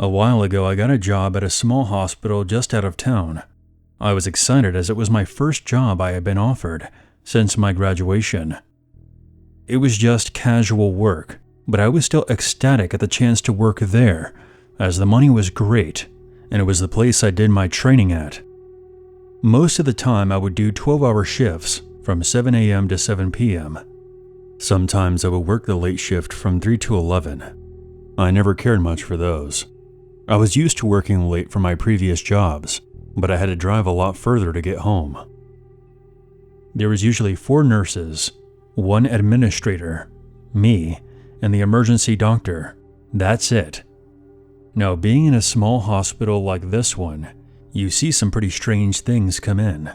A while ago, I got a job at a small hospital just out of town. I was excited as it was my first job I had been offered since my graduation. It was just casual work, but I was still ecstatic at the chance to work there, as the money was great, and it was the place I did my training at. Most of the time, I would do 12-hour shifts from 7 a.m. to 7 p.m. Sometimes I would work the late shift from 3 to 11. I never cared much for those. I was used to working late from my previous jobs, but I had to drive a lot further to get home. There was usually 4 nurses, 1 administrator, me, and the emergency doctor. That's it. Now, being in a small hospital like this one, you see some pretty strange things come in.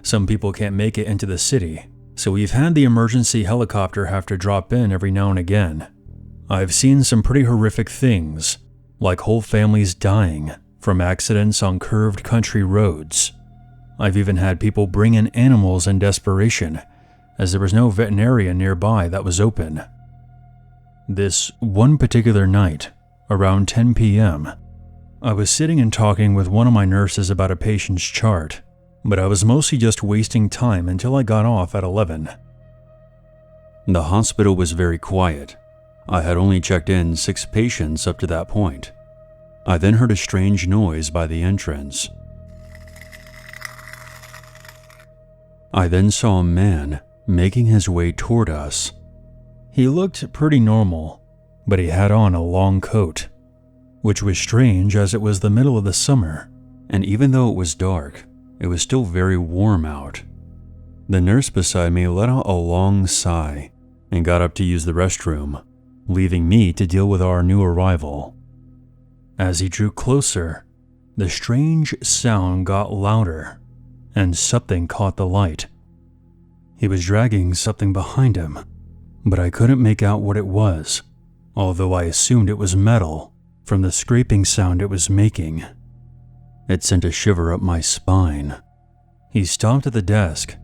Some people can't make it into the city, so we've had the emergency helicopter have to drop in every now and again. I've seen some pretty horrific things, like whole families dying from accidents on curved country roads. I've even had people bring in animals in desperation, as there was no veterinarian nearby that was open. This one particular night, around 10 p.m., I was sitting and talking with one of my nurses about a patient's chart, but I was mostly just wasting time until I got off at 11. The hospital was very quiet. I had only checked in 6 patients up to that point. I then heard a strange noise by the entrance. I then saw a man making his way toward us. He looked pretty normal, but he had on a long coat, which was strange as it was the middle of the summer, and even though it was dark, it was still very warm out. The nurse beside me let out a long sigh and got up to use the restroom, leaving me to deal with our new arrival. As he drew closer, the strange sound got louder, and something caught the light. He was dragging something behind him, but I couldn't make out what it was, although I assumed it was metal from the scraping sound it was making. It sent a shiver up my spine. He stopped at the desk,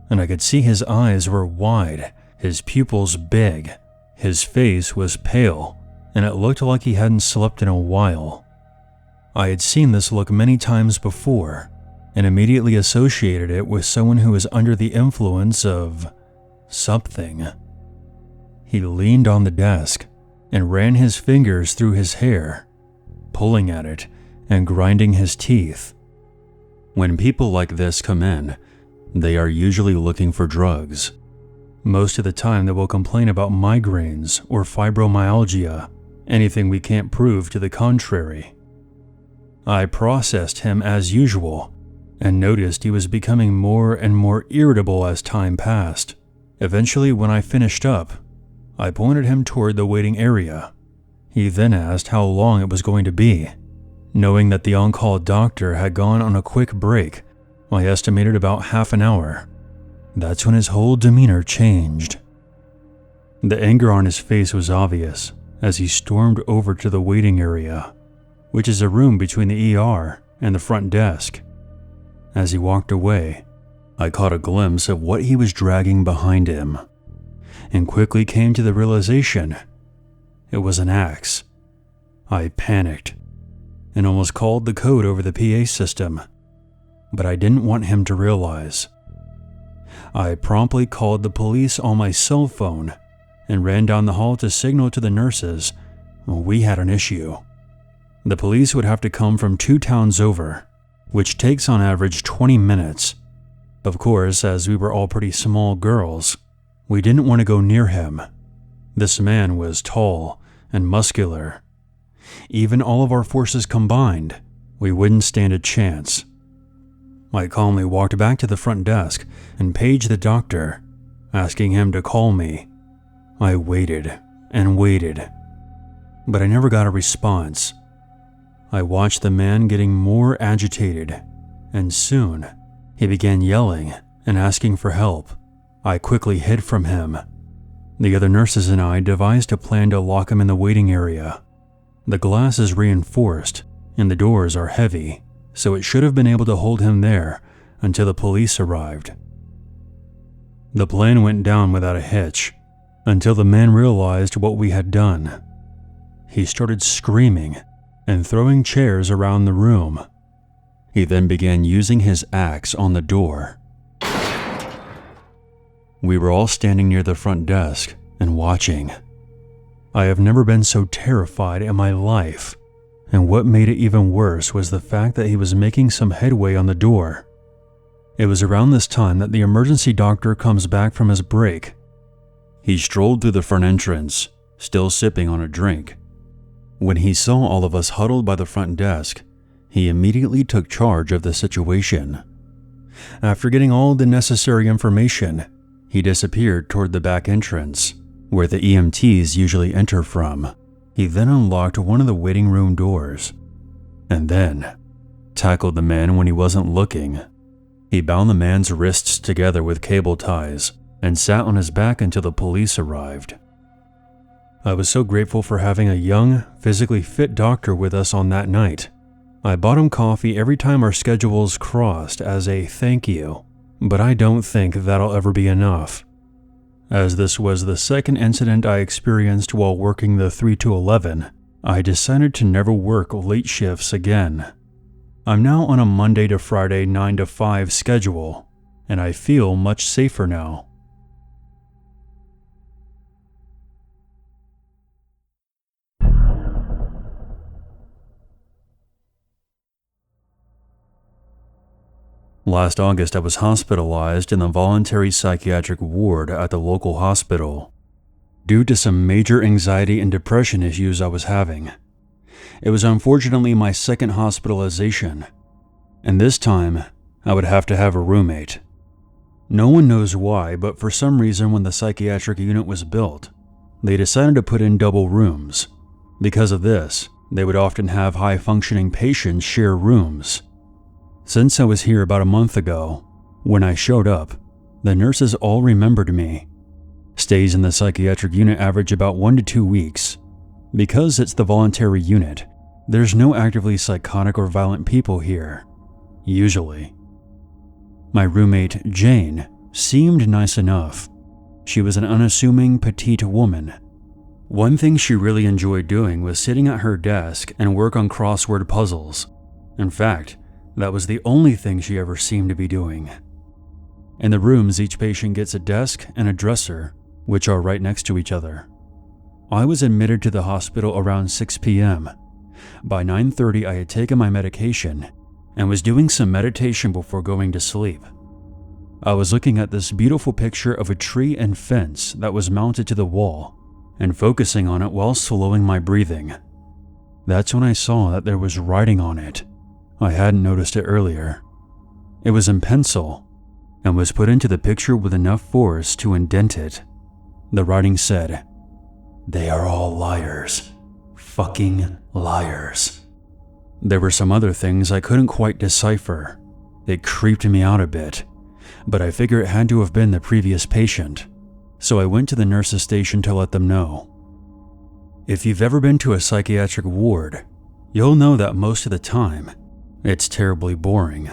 and I could see his eyes were wide, his pupils big, his face was pale, and it looked like he hadn't slept in a while. I had seen this look many times before, and immediately associated it with someone who was under the influence of something. He leaned on the desk and ran his fingers through his hair, pulling at it and grinding his teeth. When people like this come in, they are usually looking for drugs. Most of the time they will complain about migraines or fibromyalgia, anything we can't prove to the contrary. I processed him as usual and noticed he was becoming more and more irritable as time passed. Eventually, when I finished up, I pointed him toward the waiting area. He then asked how long it was going to be. Knowing that the on-call doctor had gone on a quick break, I estimated about half an hour. That's when his whole demeanor changed. The anger on his face was obvious as he stormed over to the waiting area, which is a room between the ER and the front desk. As he walked away, I caught a glimpse of what he was dragging behind him, and quickly came to the realization it was an axe. I panicked and almost called the code over the PA system, but I didn't want him to realize. I promptly called the police on my cell phone and ran down the hall to signal to the nurses we had an issue. The police would have to come from 2 towns over, which takes on average 20 minutes. Of course, as we were all pretty small girls, we didn't want to go near him. This man was tall and muscular. Even all of our forces combined, we wouldn't stand a chance. I calmly walked back to the front desk and paged the doctor, asking him to call me. I waited and waited, but I never got a response. I watched the man getting more agitated, and soon he began yelling and asking for help. I quickly hid from him. The other nurses and I devised a plan to lock him in the waiting area. The glass is reinforced and the doors are heavy, so it should have been able to hold him there until the police arrived. The plan went down without a hitch until the man realized what we had done. He started screaming and throwing chairs around the room. He then began using his axe on the door. We were all standing near the front desk and watching. I have never been so terrified in my life, and what made it even worse was the fact that he was making some headway on the door. It was around this time that the emergency doctor comes back from his break. He strolled through the front entrance, still sipping on a drink. When he saw all of us huddled by the front desk, he immediately took charge of the situation. After getting all the necessary information, he disappeared toward the back entrance, where the EMTs usually enter from. He then unlocked one of the waiting room doors, and then tackled the man when he wasn't looking. He bound the man's wrists together with cable ties and sat on his back until the police arrived. I was so grateful for having a young, physically fit doctor with us on that night. I bought him coffee every time our schedules crossed as a thank you, but I don't think that'll ever be enough. As this was the second incident I experienced while working the 3 to 11, I decided to never work late shifts again. I'm now on a Monday to Friday 9 to 5 schedule, and I feel much safer now. Last August, I was hospitalized in the voluntary psychiatric ward at the local hospital due to some major anxiety and depression issues I was having. It was unfortunately my second hospitalization, and this time I would have to have a roommate. No one knows why, but for some reason when the psychiatric unit was built, they decided to put in double rooms. Because of this, they would often have high-functioning patients share rooms. Since I was here about a month ago, when I showed up, the nurses all remembered me. Stays in the psychiatric unit average about 1 to 2 weeks. Because it's the voluntary unit, there's no actively psychotic or violent people here, usually. My roommate, Jane, seemed nice enough. She was an unassuming, petite woman. One thing she really enjoyed doing was sitting at her desk and work on crossword puzzles. In fact, that was the only thing she ever seemed to be doing. In the rooms, each patient gets a desk and a dresser, which are right next to each other. I was admitted to the hospital around 6 p.m. By 9:30, I had taken my medication and was doing some meditation before going to sleep. I was looking at this beautiful picture of a tree and fence that was mounted to the wall and focusing on it while slowing my breathing. That's when I saw that there was writing on it. I hadn't noticed it earlier. It was in pencil and was put into the picture with enough force to indent it. The writing said, "They are all liars. Fucking liars." There were some other things I couldn't quite decipher. It creeped me out a bit, but I figure it had to have been the previous patient, so I went to the nurse's station to let them know. If you've ever been to a psychiatric ward, you'll know that most of the time, it's terribly boring.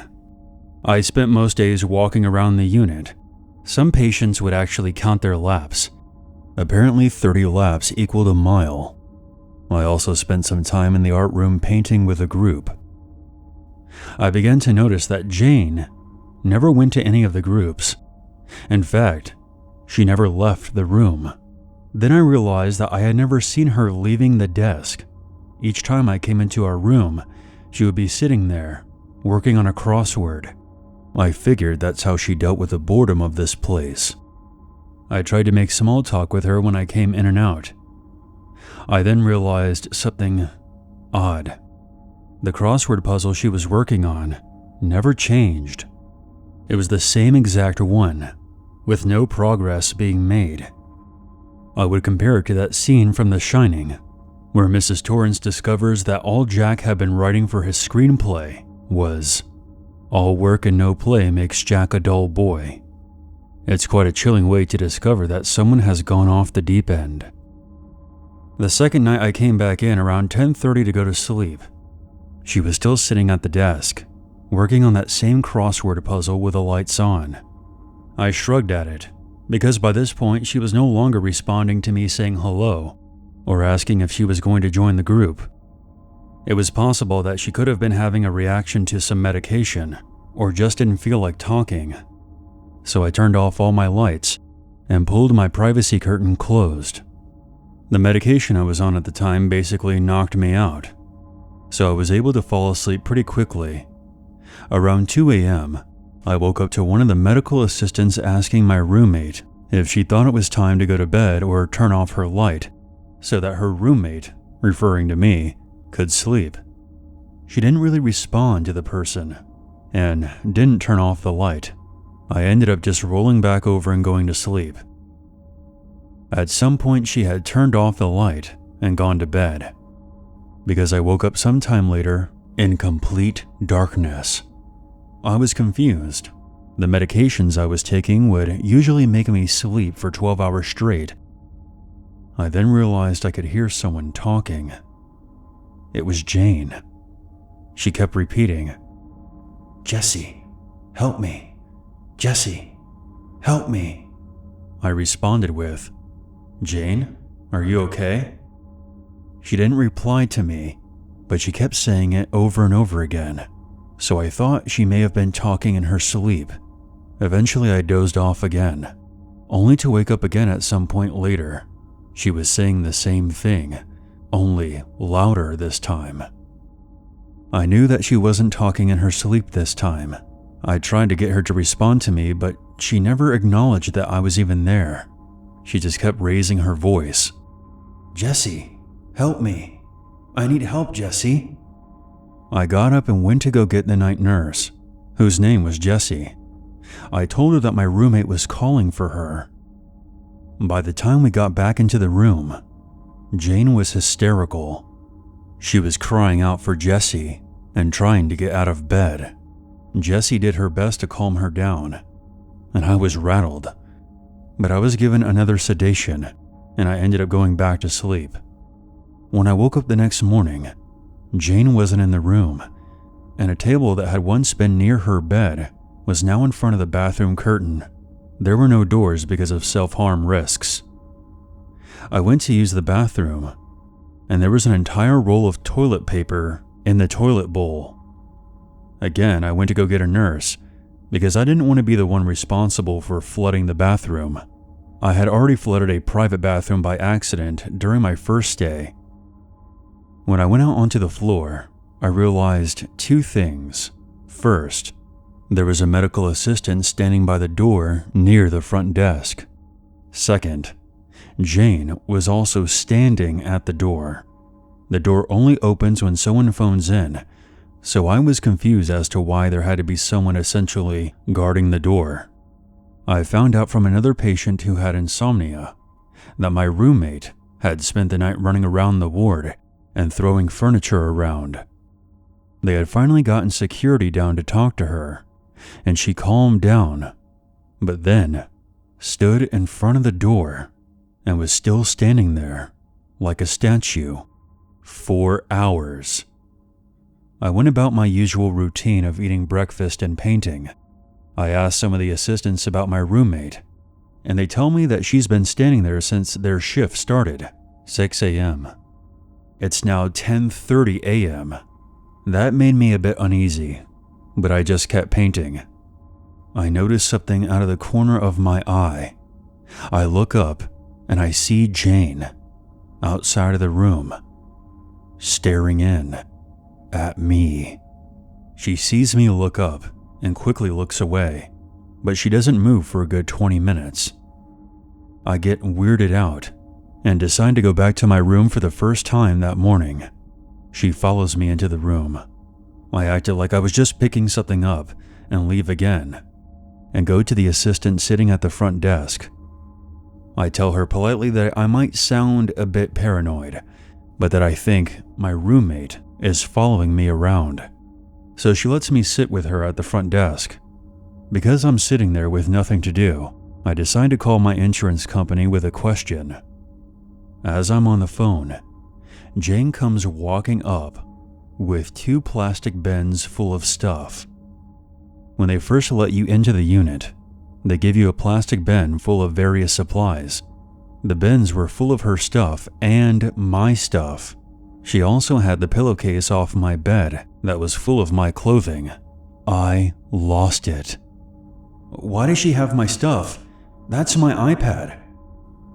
I spent most days walking around the unit. Some patients would actually count their laps. Apparently 30 laps equaled a mile. I also spent some time in the art room painting with a group. I began to notice that Jane never went to any of the groups. In fact, she never left the room. Then I realized that I had never seen her leaving the desk. Each time I came into our room, she would be sitting there, working on a crossword. I figured that's how she dealt with the boredom of this place. I tried to make small talk with her when I came in and out. I then realized something odd. The crossword puzzle she was working on never changed. It was the same exact one, with no progress being made. I would compare it to that scene from The Shining, where Mrs. Torrance discovers that all Jack had been writing for his screenplay was, "All work and no play makes Jack a dull boy." It's quite a chilling way to discover that someone has gone off the deep end. The second night I came back in around 10:30 to go to sleep. She was still sitting at the desk, working on that same crossword puzzle with the lights on. I shrugged at it, because by this point she was no longer responding to me saying hello or asking if she was going to join the group. It was possible that she could have been having a reaction to some medication, or just didn't feel like talking. So I turned off all my lights and pulled my privacy curtain closed. The medication I was on at the time basically knocked me out, so I was able to fall asleep pretty quickly. Around 2 a.m., I woke up to one of the medical assistants asking my roommate if she thought it was time to go to bed or turn off her light so that her roommate, referring to me, could sleep. She didn't really respond to the person and didn't turn off the light. I ended up just rolling back over and going to sleep. At some point, she had turned off the light and gone to bed, because I woke up sometime later in complete darkness. I was confused. The medications I was taking would usually make me sleep for 12 hours straight. I then realized I could hear someone talking. It was Jane. She kept repeating, "Jesse, help me. Jesse, help me." I responded with, "Jane, are you okay?" She didn't reply to me, but she kept saying it over and over again, so I thought she may have been talking in her sleep. Eventually I dozed off again, only to wake up again at some point later. She was saying the same thing, only louder this time. I knew that she wasn't talking in her sleep this time. I tried to get her to respond to me, but she never acknowledged that I was even there. She just kept raising her voice. "Jesse, help me. I need help, Jesse." I got up and went to go get the night nurse, whose name was Jessie. I told her that my roommate was calling for her. By the time we got back into the room, Jane was hysterical. She was crying out for Jessie and trying to get out of bed. Jessie did her best to calm her down, and I was rattled. But I was given another sedation, and I ended up going back to sleep. When I woke up the next morning, Jane wasn't in the room, and a table that had once been near her bed was now in front of the bathroom curtain. There were no doors because of self-harm risks. I went to use the bathroom, and there was an entire roll of toilet paper in the toilet bowl. Again, I went to go get a nurse, because I didn't want to be the one responsible for flooding the bathroom. I had already flooded a private bathroom by accident during my first stay. When I went out onto the floor, I realized two things. First, there was a medical assistant standing by the door near the front desk. Second, Jane was also standing at the door. The door only opens when someone phones in, so I was confused as to why there had to be someone essentially guarding the door. I found out from another patient who had insomnia that my roommate had spent the night running around the ward and throwing furniture around. They had finally gotten security down to talk to her, and she calmed down, but then stood in front of the door and was still standing there like a statue. 4 hours. I went about my usual routine of eating breakfast and painting. I asked some of the assistants about my roommate, and they tell me that she's been standing there since their shift started, 6 a.m. It's now 10:30 a.m. That made me a bit uneasy, but I just kept painting. I noticed something out of the corner of my eye. I look up and I see Jane outside of the room, staring in at me. She sees me look up and quickly looks away, but she doesn't move for a good 20 minutes. I get weirded out and decide to go back to my room for the first time that morning. She follows me into the room. I acted like I was just picking something up and leave again, and go to the assistant sitting at the front desk. I tell her politely that I might sound a bit paranoid, but that I think my roommate is following me around. So she lets me sit with her at the front desk. Because I'm sitting there with nothing to do, I decide to call my insurance company with a question. As I'm on the phone, Jane comes walking up with 2 plastic bins full of stuff. When they first let you into the unit, they give you a plastic bin full of various supplies. The bins were full of her stuff and my stuff. She also had the pillowcase off my bed that was full of my clothing. I lost it. Why does she have my stuff? That's my iPad.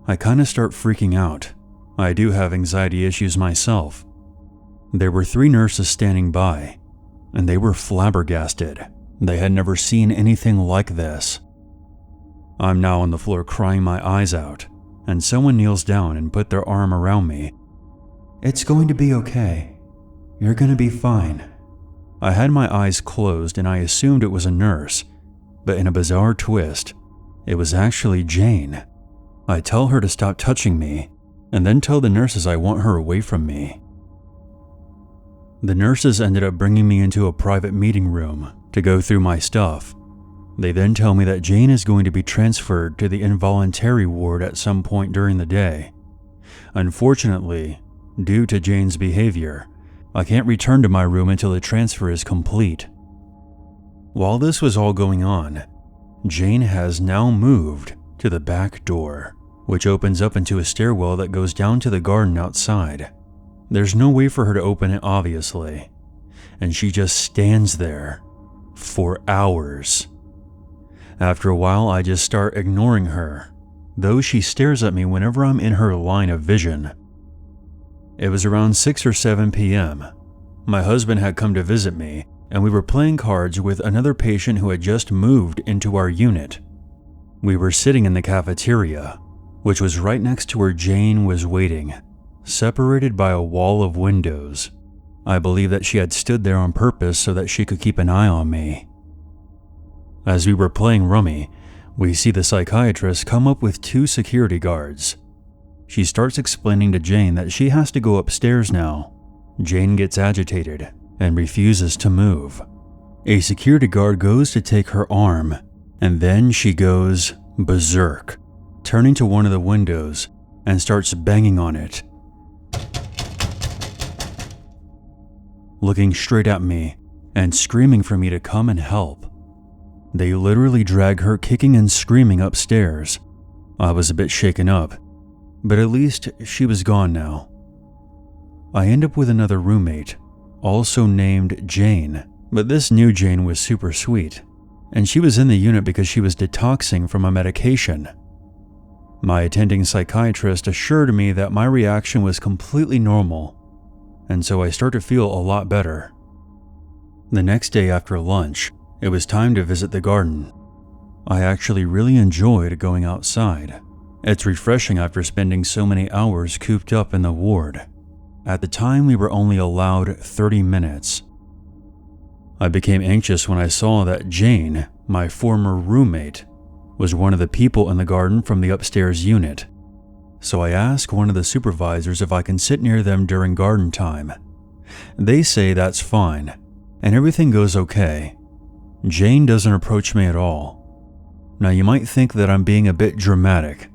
I kinda start freaking out. I do have anxiety issues myself. There were 3 nurses standing by, and they were flabbergasted. They had never seen anything like this. I'm now on the floor crying my eyes out, and someone kneels down and put their arm around me. It's going to be okay. You're gonna be fine. I had my eyes closed and I assumed it was a nurse, but in a bizarre twist, it was actually Jane. I tell her to stop touching me, and then tell the nurses I want her away from me. The nurses ended up bringing me into a private meeting room to go through my stuff. They then tell me that Jane is going to be transferred to the involuntary ward at some point during the day. Unfortunately, due to Jane's behavior, I can't return to my room until the transfer is complete. While this was all going on, Jane has now moved to the back door, which opens up into a stairwell that goes down to the garden outside. There's no way for her to open it, obviously, and she just stands there for hours. After a while, I just start ignoring her, though she stares at me whenever I'm in her line of vision. It was around 6 or 7 p.m. My husband had come to visit me, and we were playing cards with another patient who had just moved into our unit. We were sitting in the cafeteria, which was right next to where Jane was waiting, separated by a wall of windows. I believe that she had stood there on purpose so that she could keep an eye on me. As we were playing rummy, we see the psychiatrist come up with 2 security guards. She starts explaining to Jane that she has to go upstairs now. Jane gets agitated and refuses to move. A security guard goes to take her arm, and then she goes berserk, turning to one of the windows and starts banging on it, looking straight at me and screaming for me to come and help. They literally drag her kicking and screaming upstairs. I was a bit shaken up, but at least she was gone now. I end up with another roommate, also named Jane, but this new Jane was super sweet, and she was in the unit because she was detoxing from a medication. My attending psychiatrist assured me that my reaction was completely normal, and so I start to feel a lot better. The next day after lunch, it was time to visit the garden. I actually really enjoyed going outside. It's refreshing after spending so many hours cooped up in the ward. At the time, we were only allowed 30 minutes. I became anxious when I saw that Jane, my former roommate, was one of the people in the garden from the upstairs unit. So I asked one of the supervisors if I can sit near them during garden time. They say that's fine, and everything goes okay. Jane doesn't approach me at all. Now you might think that I'm being a bit dramatic,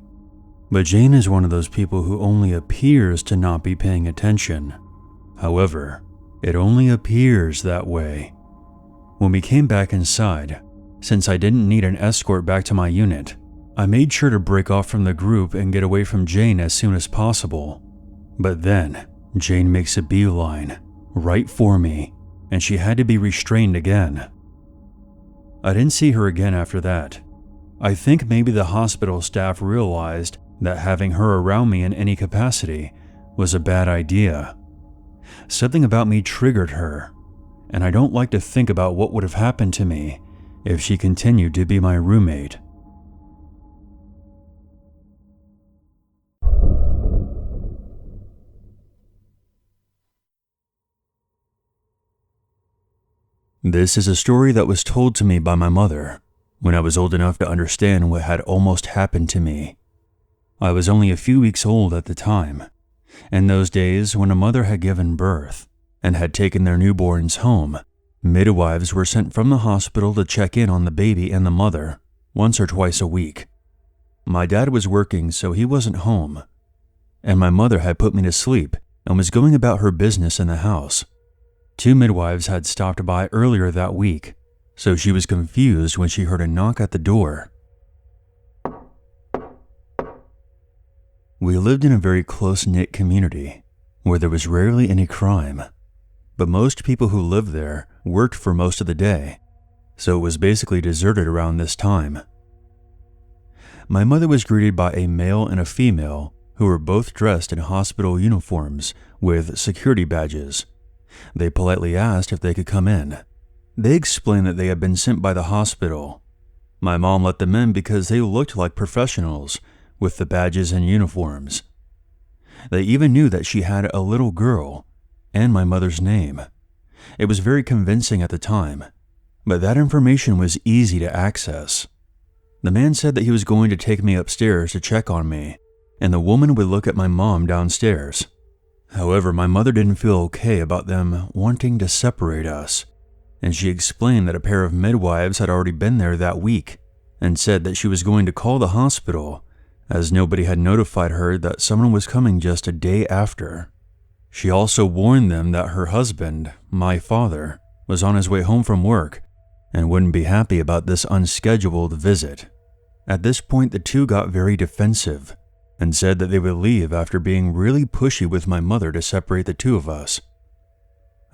but Jane is one of those people who only appears to not be paying attention. However, it only appears that way. When we came back inside, since I didn't need an escort back to my unit, I made sure to break off from the group and get away from Jane as soon as possible. But then, Jane makes a beeline right for me, and she had to be restrained again. I didn't see her again after that. I think maybe the hospital staff realized that having her around me in any capacity was a bad idea. Something about me triggered her, and I don't like to think about what would have happened to me if she continued to be my roommate. This is a story that was told to me by my mother when I was old enough to understand what had almost happened to me. I was only a few weeks old at the time. In those days, when a mother had given birth and had taken their newborns home, midwives were sent from the hospital to check in on the baby and the mother once or twice a week. My dad was working, so he wasn't home, and my mother had put me to sleep and was going about her business in the house. 2 midwives had stopped by earlier that week, so she was confused when she heard a knock at the door. We lived in a very close-knit community, where there was rarely any crime, but most people who lived there worked for most of the day, so it was basically deserted around this time. My mother was greeted by a male and a female who were both dressed in hospital uniforms with security badges. They politely asked if they could come in. They explained that they had been sent by the hospital. My mom let them in because they looked like professionals with the badges and uniforms. They even knew that she had a little girl and my mother's name. It was very convincing at the time, but that information was easy to access. The man said that he was going to take me upstairs to check on me, and the woman would look at my mom downstairs. However, my mother didn't feel okay about them wanting to separate us, and she explained that a pair of midwives had already been there that week and said that she was going to call the hospital as nobody had notified her that someone was coming just a day after. She also warned them that her husband, my father, was on his way home from work and wouldn't be happy about this unscheduled visit. At this point, the two got very defensive and said that they would leave after being really pushy with my mother to separate the two of us.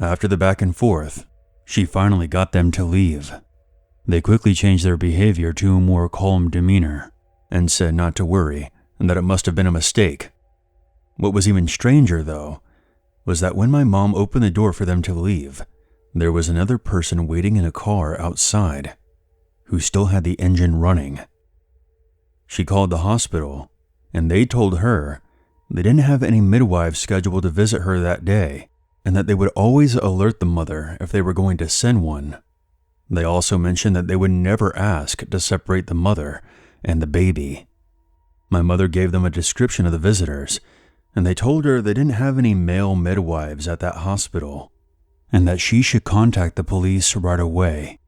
After the back and forth, she finally got them to leave. They quickly changed their behavior to a more calm demeanor and said not to worry and that it must have been a mistake. What was even stranger, though, was that when my mom opened the door for them to leave, there was another person waiting in a car outside who still had the engine running. She called the hospital, and they told her they didn't have any midwives scheduled to visit her that day, and that they would always alert the mother if they were going to send one. They also mentioned that they would never ask to separate the mother and the baby. My mother gave them a description of the visitors, and they told her they didn't have any male midwives at that hospital, and that she should contact the police right away.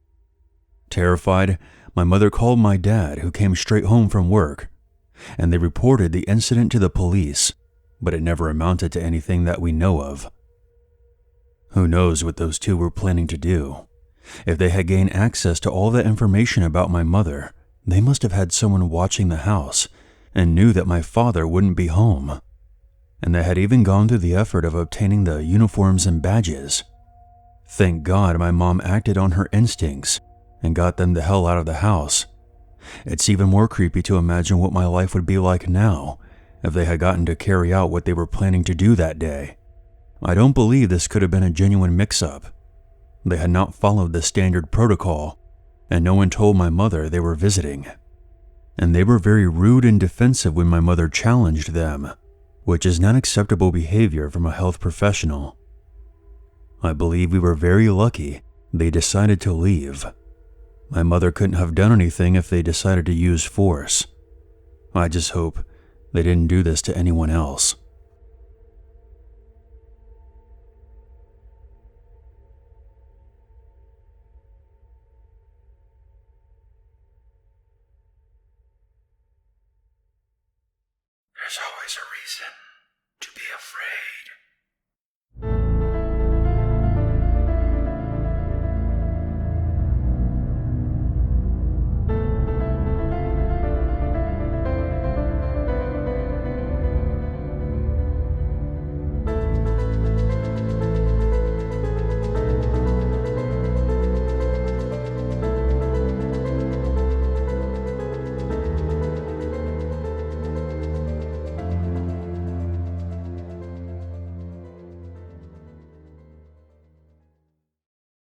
Terrified, my mother called my dad, who came straight home from work, and they reported the incident to the police, but it never amounted to anything that we know of. Who knows what those two were planning to do? If they had gained access to all that information about my mother, they must have had someone watching the house and knew that my father wouldn't be home. And they had even gone through the effort of obtaining the uniforms and badges. Thank God my mom acted on her instincts and got them the hell out of the house. It's even more creepy to imagine what my life would be like now if they had gotten to carry out what they were planning to do that day. I don't believe this could have been a genuine mix-up. They had not followed the standard protocol, and no one told my mother they were visiting. And they were very rude and defensive when my mother challenged them, which is not acceptable behavior from a health professional. I believe we were very lucky they decided to leave. My mother couldn't have done anything if they decided to use force. I just hope they didn't do this to anyone else. There's always a reason to be afraid.